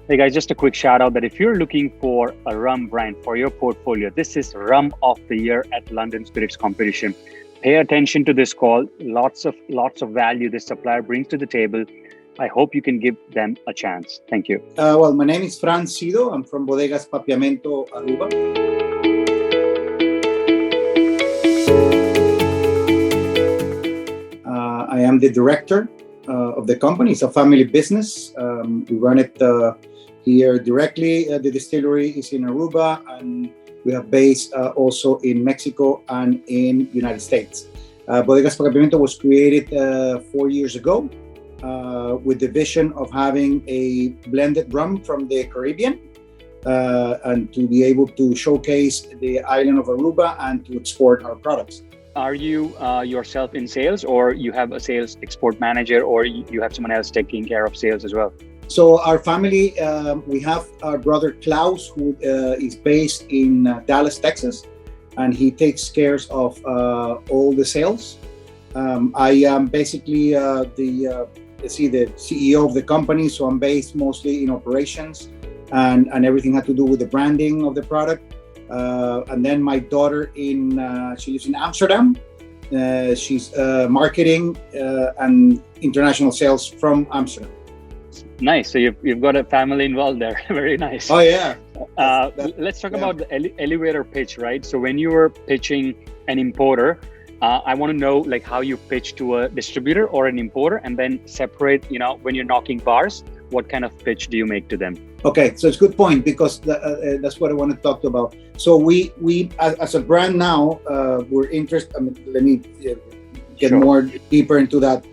Hey guys, just a quick shout out that if you're looking for a rum brand for your portfolio, this is Rum of the Year at London Spirits Competition. Pay attention to this call. Lots of value this supplier brings to the table. I hope you can give them a chance. Thank you. Well, my name is Franz. I'm from Bodegas Papiamento Aruba. I am the director of the company. It's a family business. We run it here directly. The distillery is in Aruba, and we have base also in Mexico and in United States. Bodegas Papiamento was created 4 years ago with the vision of having a blended rum from the Caribbean and to be able to showcase the island of Aruba and to export our products. Are you yourself in sales, or you have a sales export manager, or you have someone else taking care of sales as well? So our family, we have our brother Klaus, who is based in Dallas, Texas, and he takes care of all the sales. I am basically the CEO of the company, so I'm based mostly in operations and everything had to do with the branding of the product. And then my daughter, she lives in Amsterdam. She's marketing and international sales from Amsterdam. Nice. So you've got a family involved there. Very nice. Oh yeah. Let's talk about the elevator pitch, right? So when you were pitching an importer, I want to know like how you pitch to a distributor or an importer, and then separate, when you're knocking bars, what kind of pitch do you make to them? Okay, so it's a good point, because that's what I want to talk about. So we as a brand now, we're interested. Let me get more deeper into that.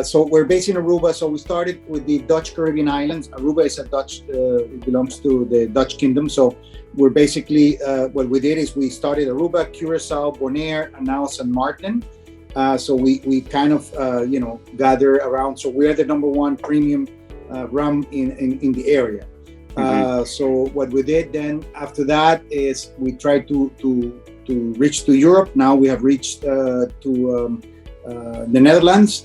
So we're based in Aruba. So we started with the Dutch Caribbean islands. Aruba is a Dutch, it belongs to the Dutch kingdom. So we're basically, what we did is we started Aruba, Curacao, Bonaire, and now San Martin. So we kind of, gather around. So we're the number one premium rum in the area. So what we did then after that is we tried to reach to Europe. Now we have reached to the Netherlands.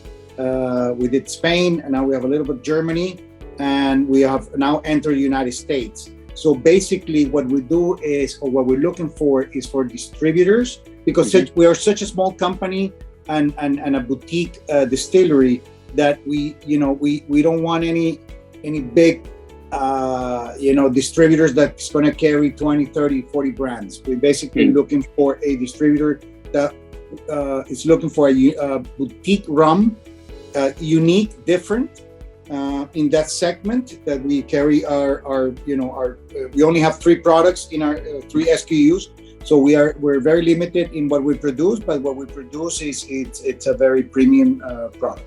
We did Spain, and now we have a little bit Germany, and we have now entered the United States. So basically what we do is, or what we're looking for is for distributors, because we are such a small company and a boutique distillery that we don't want any big distributors that's going to carry 20, 30, 40 brands. We're basically looking for a distributor that is looking for a boutique rum, unique, different in that segment that we carry our we only have 3 products in our 3 SKUs. So we're very limited in what we produce, but what we produce it's a very premium product.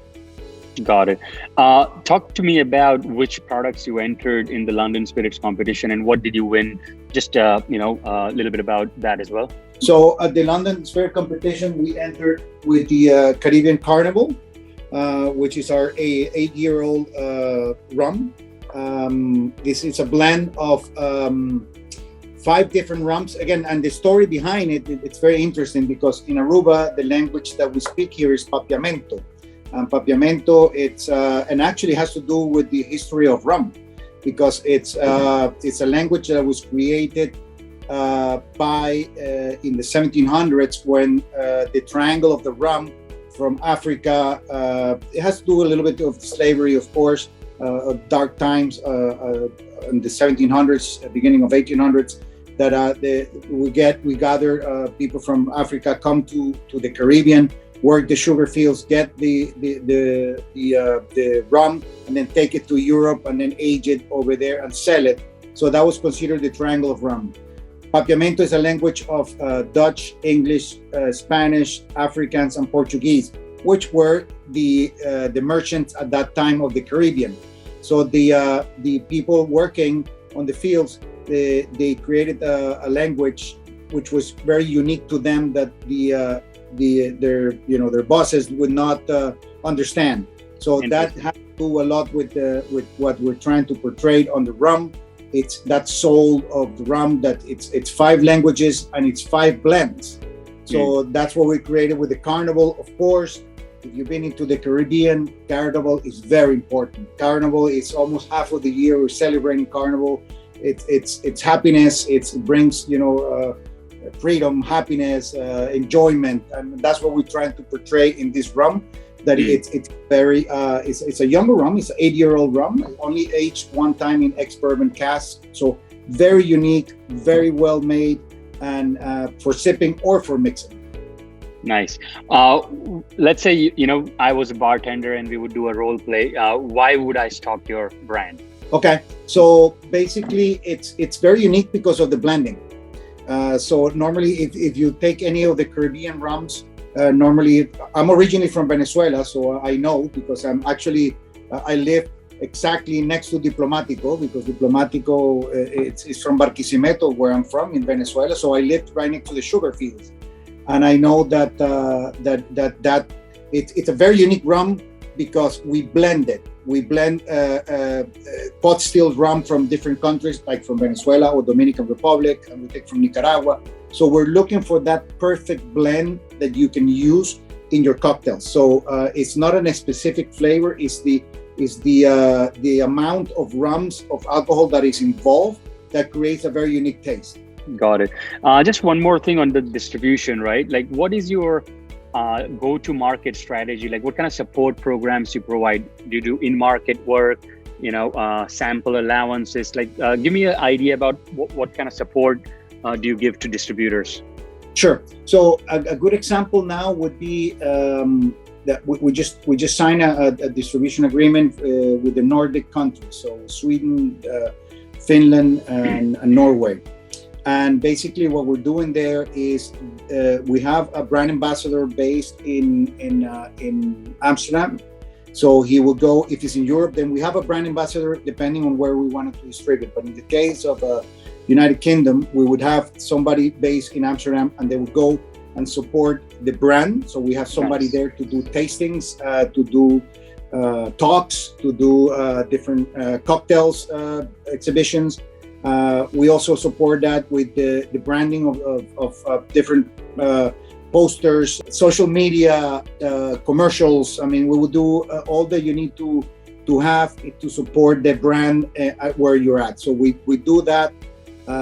Got it. Talk to me about which products you entered in the London Spirits competition and what did you win? Just a little bit about that as well. So at the London Spirit competition, we entered with the Caribbean Carnival, which is our 8-year-old rum. This is a blend of 5 different rums. Again, and the story behind it's very interesting, because in Aruba, the language that we speak here is Papiamento. Papiamento, it's and actually has to do with the history of rum, because it's a language that was created by in the 1700s, when the triangle of the rum from Africa, it has to do a little bit of slavery, of course, of dark times in the 1700s, beginning of 1800s, that we gather people from Africa, come to the Caribbean, work the sugar fields, get the rum, and then take it to Europe and then age it over there and sell it. So that was considered the triangle of rum. Papiamento is a language of Dutch, English, Spanish, Afrikaans, and Portuguese, which were the merchants at that time of the Caribbean. So the people working on the fields, they created a language which was very unique to them, that their bosses would not understand. So that had to do a lot with what we're trying to portray on the rum. It's that soul of the rum, that it's 5 languages and it's 5 blends. So that's what we created with the Carnival. Of course, If you've been into the Caribbean, Carnival is very important. Carnival is almost half of the year we're celebrating Carnival. It's happiness. It brings freedom, happiness, enjoyment, and that's what we're trying to portray in this rum. That it's very it's a younger rum. It's an 8-year-old rum, only aged one time in ex-bourbon cask. So very unique, very well made, and for sipping or for mixing. Nice. Let's say, I was a bartender and we would do a role play. Why would I stock your brand? Okay. So basically, it's very unique because of the blending. So normally, if you take any of the Caribbean rums, normally, I'm originally from Venezuela, so I know because I live exactly next to Diplomatico, because Diplomatico it's from Barquisimeto, where I'm from in Venezuela. So I lived right next to the sugar fields. And I know that it's a very unique rum because we blend it. We blend pot stilled rum from different countries, like from Venezuela or Dominican Republic, and we take from Nicaragua. So we're looking for that perfect blend that you can use in your cocktails. So it's not a specific flavor; it's the amount of rums of alcohol that is involved that creates a very unique taste. Got it. Just one more thing on the distribution, right? Like, what is your go-to market strategy? Like, what kind of support programs you provide? Do you do in-market work, sample allowances? Like, give me an idea about what kind of support do you give to distributors? Sure. So a good example now would be that we just signed a distribution agreement with the Nordic countries, so Sweden, Finland, and Norway. And basically what we're doing there is we have a brand ambassador based in Amsterdam. So he will go, if he's in Europe, then we have a brand ambassador depending on where we want to distribute. But in the case of United Kingdom, we would have somebody based in Amsterdam, and they would go and support the brand. So we have somebody there to do tastings, to do talks, to do different cocktails, exhibitions. We also support that with the branding of different posters, social media, commercials. I mean, we will do all that you need to have to support the brand where you're at. So we do that.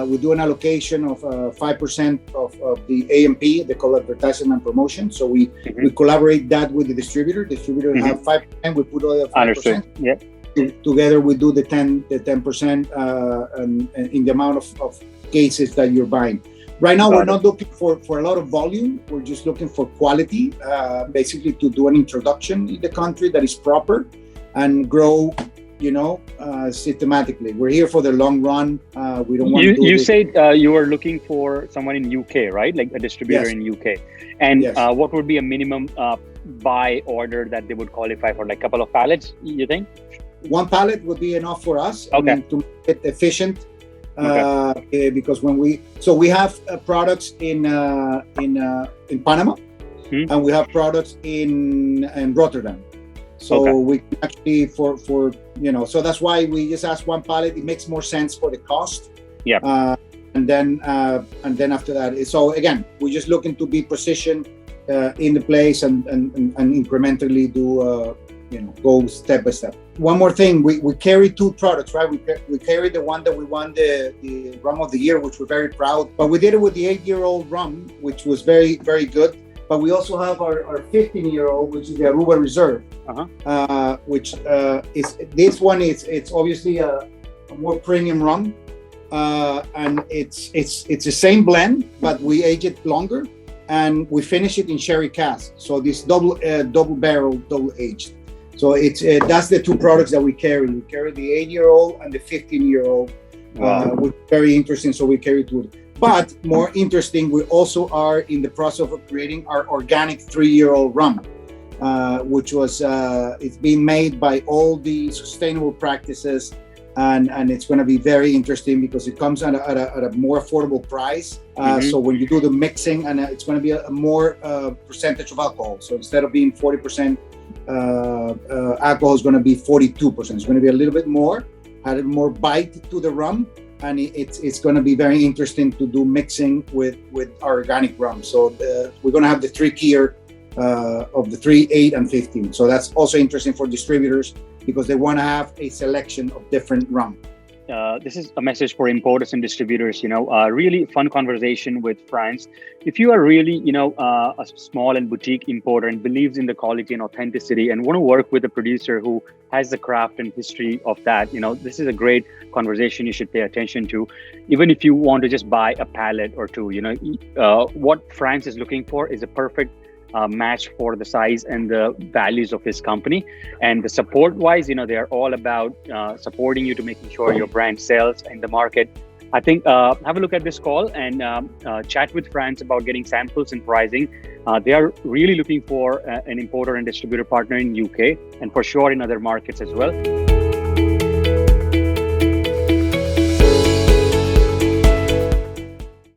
We do an allocation of 5% of the A&P, they call advertising and promotion. So we collaborate that with the distributor. Distributor have 5%, we put all the 5%. Understood. Yeah. Together we do the 10% in the amount of cases that you're buying. Right now, we're not looking for a lot of volume. We're just looking for quality, basically to do an introduction in the country that is proper and grow, systematically. We're here for the long run. We don't want to. You said you were looking for someone in UK, right? Like a distributor in UK. And what would be a minimum buy order that they would qualify for? Like a couple of pallets, you think? One pallet would be enough for us. I mean, to make it efficient. Because we have products in Panama, and we have products in Rotterdam. So we can actually so that's why we just ask one pallet. It makes more sense for the cost. Yeah. And then after that, so again, we're just looking to be positioned in the place and incrementally do go step by step. One more thing, we carry two products, right? We carry the one that we won the rum of the year, which we're very proud. But we did it with the 8-year-old rum, which was very, very good. But we also have our 15-year-old, which is the Aruba Reserve, which is this one. It's obviously a more premium rum, and it's the same blend, but we age it longer, and we finish it in sherry cask. So this double barrel, double aged. So that's the two products that we carry. We carry the 8-year-old and the 15-year-old, which is very interesting. So we carry two. But more interesting, we also are in the process of creating our organic 3-year-old rum, which was it's being made by all the sustainable practices, and it's going to be very interesting because it comes at a more affordable price. So when you do the mixing, and it's going to be a more percentage of alcohol. So instead of being 40%, alcohol is going to be 42%. It's going to be a little bit more, add more bite to the rum. And it's going to be very interesting to do mixing with our organic rum. So we're going to have the 3-tier of the 3, 8, and 15. So that's also interesting for distributors because they want to have a selection of different rum. This is a message for importers and distributors, really fun conversation with Franz. If you are really, a small and boutique importer and believes in the quality and authenticity and want to work with a producer who has the craft and history of that, this is a great conversation you should pay attention to. Even if you want to just buy a pallet or two, what Franz is looking for is a perfect match for the size and the values of his company. And the support wise, they are all about supporting you to making sure your brand sells in the market. I think have a look at this call and chat with Franz about getting samples and pricing. They are really looking for an importer and distributor partner in UK and for sure in other markets as well.